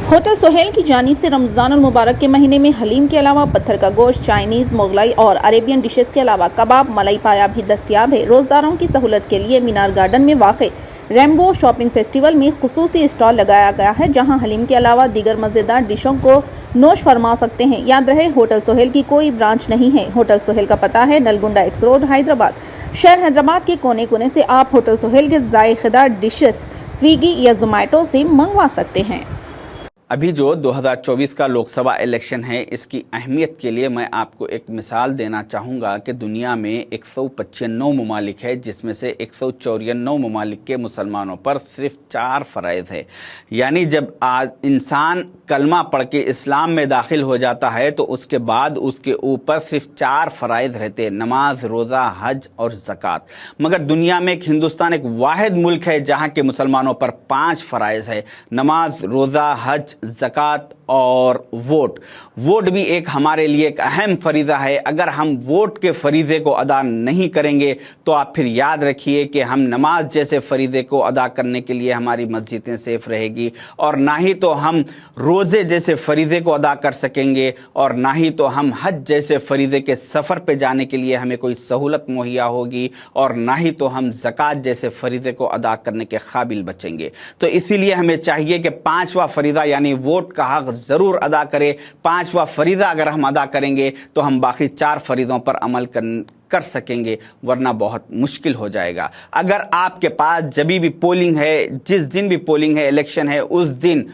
Hotel Sohail की जानिब से रमज़ान अल मुबारक के महीने में हलीम के अलावा पत्थर का गोश्त, चाइनीज़, मुगलाई और अरेबियन डिशेस के अलावा कबाब, मलाई पाया भी दस्तियाब है। रोज़दारों की सहूलत के लिए मीनार गार्डन में वाक़े रेम्बो शॉपिंग फेस्टिवल में खुसूसी स्टॉल लगाया गया है, जहां हलीम के अलावा दीगर मज़ेदार डिशों को नोश फरमा सकते हैं। याद रहे, होटल सोहेल की कोई ब्रांच नहीं है। होटल सोहेल का पता है नलगुंडा एक्स रोड, हैदराबाद। शहर हैदराबाद के कोने कोने से आप होटल सोहेल के जायकेदार डिशेस स्विगी या जोमेटो से मंगवा सकते हैं। अभी जो 2024 का लोकसभा इलेक्शन है, इसकी अहमियत के लिए मैं आपको एक मिसाल देना चाहूँगा कि दुनिया में 195 ममालिक है, जिसमें से 194 ममालिक के मुसलमानों पर सिर्फ 4 फ़राइज़ है। यानी जब आज इंसान कलमा पढ़ के इस्लाम में दाखिल हो जाता है तो उसके बाद उसके ऊपर सिर्फ 4 फ़राइज़ रहते हैं: नमाज, रोज़ा, हज और ज़कात। मगर दुनिया में हिंदुस्तान एक वाहिद मुल्क है जहाँ के मुसलमानों पर 5 फ़राइज़ है: नमाज, रोज़ा, हज, ज़कात और वोट। वोट भी एक हमारे लिए एक अहम फरीज़ा है। अगर हम वोट के फरीज़े को अदा नहीं करेंगे तो आप फिर याद रखिए कि हम नमाज जैसे फरीज़े को अदा करने के लिए हमारी मस्जिदें सेफ रहेगी, और ना ही तो हम रोज़े जैसे फरीज़े को अदा कर सकेंगे, और ना ही तो हम हज जैसे फरीज़े के सफ़र पे जाने के लिए हमें कोई सहूलत मुहैया होगी, और ना ही तो हम ज़कात जैसे फरीज़े को अदा करने के काबिल बचेंगे। तो इसीलिए हमें चाहिए कि 5वां फरीज़ा यानी वोट का हक ज़रूर अदा करें। 5वां फरीज़ा अगर हम अदा करेंगे तो हम बाकी 4 फरीज़ों पर अमल कर सकेंगे, वरना बहुत मुश्किल हो जाएगा। अगर आपके पास जब भी पोलिंग है, जिस दिन भी पोलिंग है, इलेक्शन है, उस दिन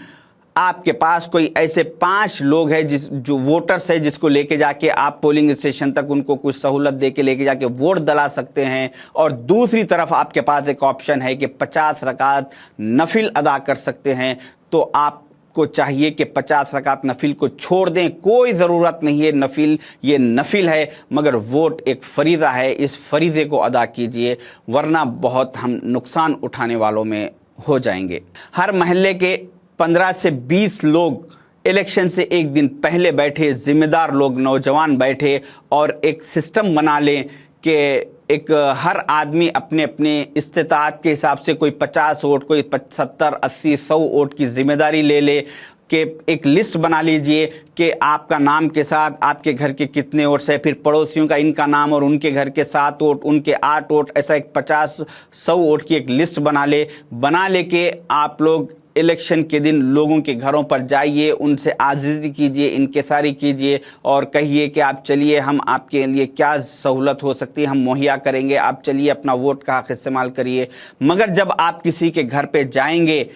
आपके पास कोई ऐसे 5 लोग हैं जो वोटर्स है, जिसको लेके जाके आप पोलिंग स्टेशन तक उनको कुछ सहूलत दे के लेके जाके वोट दिला सकते हैं, और दूसरी तरफ आपके पास एक ऑप्शन है कि 50 रकात नफिल अदा कर सकते हैं, तो आप को चाहिए कि 50 रकात नफिल को छोड़ दें। कोई ज़रूरत नहीं है नफिल, ये नफिल है, मगर वोट एक फरीज़ा है, इस फरीज़े को अदा कीजिए, वरना बहुत हम नुकसान उठाने वालों में हो जाएंगे। हर महल्ले के 15 से 20 लोग इलेक्शन से एक दिन पहले बैठे, ज़िम्मेदार लोग, नौजवान बैठे और एक सिस्टम बना लें कि एक हर आदमी अपने अपने इस्तेताअत के हिसाब से कोई 50 वोट, कोई 70, 80, 100 वोट की जिम्मेदारी ले ले, कि एक लिस्ट बना लीजिए कि आपका नाम के साथ आपके घर के कितने वोट्स है, फिर पड़ोसियों का इनका नाम और उनके घर के 7 वोट, उनके 8 वोट, ऐसा एक 50-100 वोट की एक लिस्ट बना ले के आप लोग इलेक्शन के दिन लोगों के घरों पर जाइए, उनसे आज़िज़ी कीजिए, इंकिसारी कीजिए और कहिए कि आप चलिए, हम आपके लिए क्या सहूलत हो सकती है हम मुहैया करेंगे, आप चलिए अपना वोट का हक़ इस्तेमाल करिए। मगर जब आप किसी के घर पे जाएंगे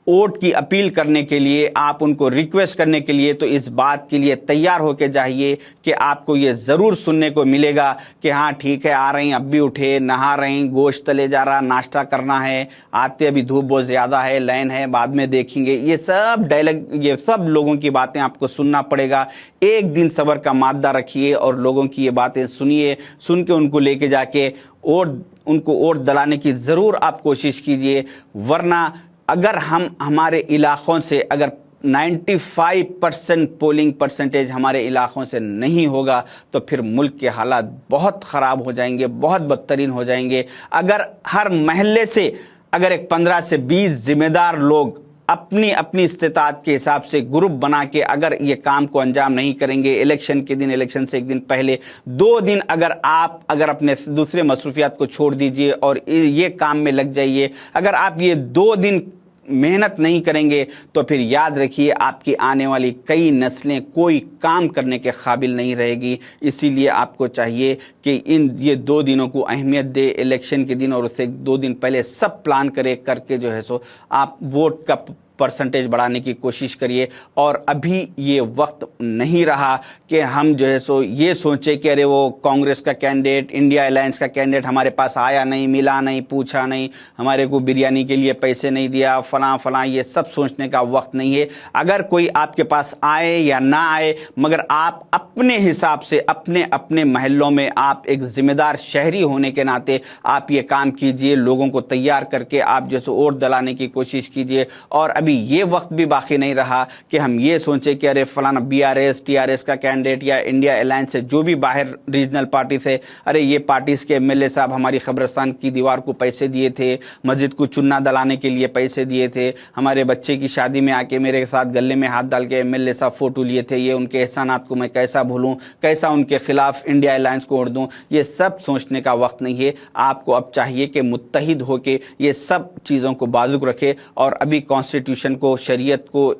वोट की अपील करने के लिए, आप उनको रिक्वेस्ट करने के लिए, तो इस बात के लिए तैयार होकर जाइए कि आपको ये ज़रूर सुनने को मिलेगा कि हाँ ठीक है, आ रहे हैं, अब भी उठे, नहा रहे हैं, गोश्त तले जा रहा, नाश्ता करना है, आते अभी धूप बहुत ज़्यादा है, लाइन है, बाद में देखेंगे। ये सब डायलॉग, ये सब लोगों की बातें आपको सुनना पड़ेगा। एक दिन सब्र का मादा रखिए और लोगों की ये बातें सुनिए, सुन के उनको लेके जाके उनको वोट दिलाने की ज़रूर आप कोशिश कीजिए। वरना अगर हम हमारे इलाक़ों से अगर 95% पोलिंग परसेंटेज हमारे इलाक़ों से नहीं होगा तो फिर मुल्क के हालात बहुत ख़राब हो जाएंगे, बहुत बदतरीन हो जाएंगे। अगर हर महल्ले से अगर एक 15 से 20 ज़िम्मेदार लोग अपनी अपनी इस्तेताअत के हिसाब से ग्रुप बना के अगर ये काम को अंजाम नहीं करेंगे, इलेक्शन के दिन, इलेक्शन से एक दिन पहले 2 दिन अगर अपने दूसरे मसरूफियात को छोड़ दीजिए और ये काम में लग जाइए, अगर आप ये 2 दिन मेहनत नहीं करेंगे तो फिर याद रखिए आपकी आने वाली कई नस्लें कोई काम करने के काबिल नहीं रहेगी। इसीलिए आपको चाहिए कि ये 2 दिनों को अहमियत दे, इलेक्शन के दिन और उससे 2 दिन पहले सब प्लान करके जो है सो आप वोट का परसेंटेज बढ़ाने की कोशिश करिए। और अभी ये वक्त नहीं रहा कि हम जो है सो ये सोचे कि अरे वो कांग्रेस का कैंडिडेट, इंडिया अलायंस का कैंडिडेट हमारे पास आया नहीं, मिला नहीं, पूछा नहीं, हमारे को बिरयानी के लिए पैसे नहीं दिया, फलां, ये सब सोचने का वक्त नहीं है। अगर कोई आपके पास आए या ना आए, मगर आप अपने हिसाब से अपने अपने महल्लों में आप एक ज़िम्मेदार शहरी होने के नाते आप ये काम कीजिए, लोगों को तैयार करके आप जैसे वोट दिलाने की कोशिश कीजिए। और अभी ये वक्त भी बाकी नहीं रहा कि हम ये सोचें कि अरे फलाना BRS TRS का कैंडिडेट या इंडिया अलायंस से जो भी बाहर रीजनल पार्टी से, अरे ये पार्टीज के MLA साहब हमारी कब्रिस्तान की दीवार को पैसे दिए थे, मस्जिद को चुन्ना दलाने के लिए पैसे दिए थे, हमारे बच्चे की शादी में आके मेरे साथ गले में हाथ डाल के MLA साहब फोटो लिए थे, ये उनके एहसानात को मैं कैसा भूलूं, कैसा उनके खिलाफ इंडिया अलायंस को ओढ़ दूं। ये सब सोचने का वक्त नहीं है। आपको अब चाहिए कि मुत्तहिद होके ये सब चीज़ों को बाजुक रखे और अभी कॉन्स्टिट्यूशन को, शरीयत को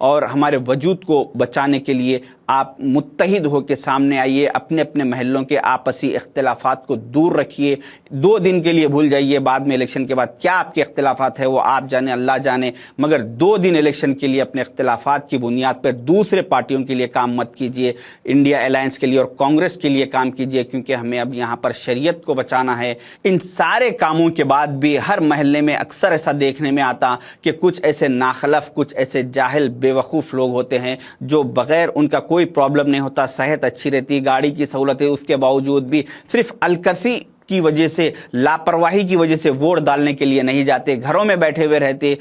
और हमारे वजूद को बचाने के लिए आप मुत्तहिद होकर सामने आइए। अपने अपने महलों के आपसी इख्तिलाफात को दूर रखिए। 2 दिन के लिए भूल जाइए, बाद में इलेक्शन के बाद क्या आपके इख्तिलाफात है वो आप जाने, अल्लाह जाने, मगर 2 दिन इलेक्शन के लिए अपने इख्तिलाफात की बुनियाद पर दूसरे पार्टियों के लिए काम मत कीजिए। इंडिया अलायंस के लिए और कांग्रेस के लिए काम कीजिए, क्योंकि हमें अब यहाँ पर शरीयत को बचाना है। इन सारे कामों के बाद भी हर महल्ले में अक्सर ऐसा देखने में आता कि कुछ ऐसे नाखलफ, कुछ ऐसे जाहिल बेवकूफ़ लोग होते हैं जो बग़ैर उनका कोई प्रॉब्लम नहीं होता, सेहत अच्छी रहती, गाड़ी की सहूलत है, उसके बावजूद भी सिर्फ अलकसी की वजह से, लापरवाही की वजह से वोट डालने के लिए नहीं जाते, घरों में बैठे हुए रहते।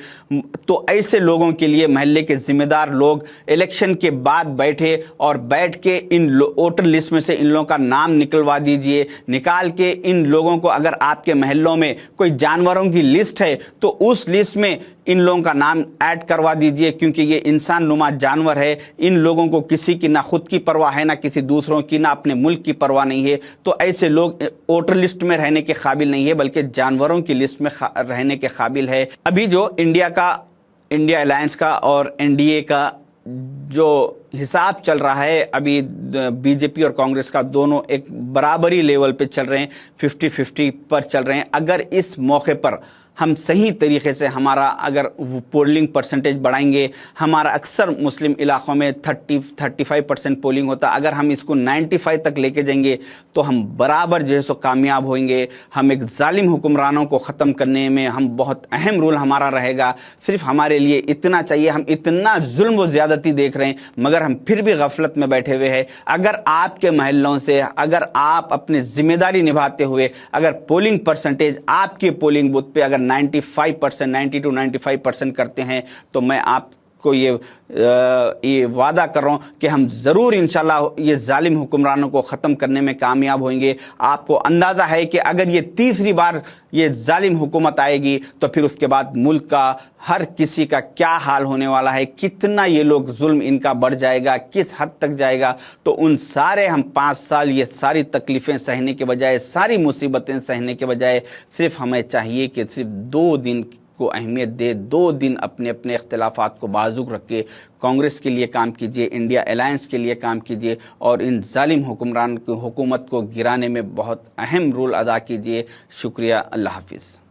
तो ऐसे लोगों के लिए महल्ले के जिम्मेदार लोग इलेक्शन के बाद बैठे और बैठ के इन वोटर लिस्ट में से इन लोगों का नाम निकलवा दीजिए। निकाल के इन लोगों को, अगर आपके महल्लों में कोई जानवरों की लिस्ट है तो उस लिस्ट में इन लोगों का नाम ऐड करवा दीजिए, क्योंकि ये इंसान नुमा जानवर है। इन लोगों को किसी की ना खुद की परवाह है, ना किसी दूसरों की, ना अपने मुल्क की परवाह नहीं है। तो ऐसे लोग वोटर लिस्ट में रहने के काबिल नहीं है, बल्कि जानवरों की लिस्ट में रहने के काबिल है। अभी जो इंडिया अलायंस का और NDA का जो हिसाब चल रहा है, अभी BJP और कांग्रेस का दोनों एक बराबरी लेवल पे चल रहे हैं, 50-50 पर चल रहे हैं। अगर इस मौके पर हम सही तरीके से हमारा अगर पोलिंग परसेंटेज बढ़ाएंगे, हमारा अक्सर मुस्लिम इलाक़ों में 30-35% पोलिंग होता, अगर हम इसको 95 तक लेके जाएंगे तो हम बराबर जो है सो कामयाब होंगे। हम एक जालिम हुक्मरानों को ख़त्म करने में हम बहुत अहम रोल हमारा रहेगा। सिर्फ हमारे लिए इतना चाहिए, हम इतना जुल्म व ज़्यादती देख रहे हैं मगर हम फिर भी गफलत में बैठे हुए हैं। अगर आपके महल्लों से, अगर आप अपनी जिम्मेदारी निभाते हुए अगर पोलिंग परसेंटेज आपके पोलिंग बूथ पे अगर 95%, 90 to 95% करते हैं तो मैं आपको ये वादा कर रहा हूं कि हम ज़रूर इंशाल्लाह ये जालिम हुक्मरानों को ख़त्म करने में कामयाब होंगे। आपको अंदाज़ा है कि अगर ये तीसरी बार ये जालिम हुकूमत आएगी तो फिर उसके बाद मुल्क का हर किसी का क्या हाल होने वाला है, कितना ये लोग जुल्म इनका बढ़ जाएगा, किस हद तक जाएगा। तो उन सारे हम 5 साल ये सारी तकलीफ़ें सहने के बजाय, सारी मुसीबतें सहने के बजाय सिर्फ हमें चाहिए कि सिर्फ 2 दिन को अहमियत दे, 2 दिन अपने अपने इख्तिलाफात को बाजुक रख के कांग्रेस के लिए काम कीजिए, इंडिया अलायंस के लिए काम कीजिए और इन जालिम हुक्मरान की हुकूमत को गिराने में बहुत अहम रोल अदा कीजिए। शुक्रिया। अल्लाह हाफिज़।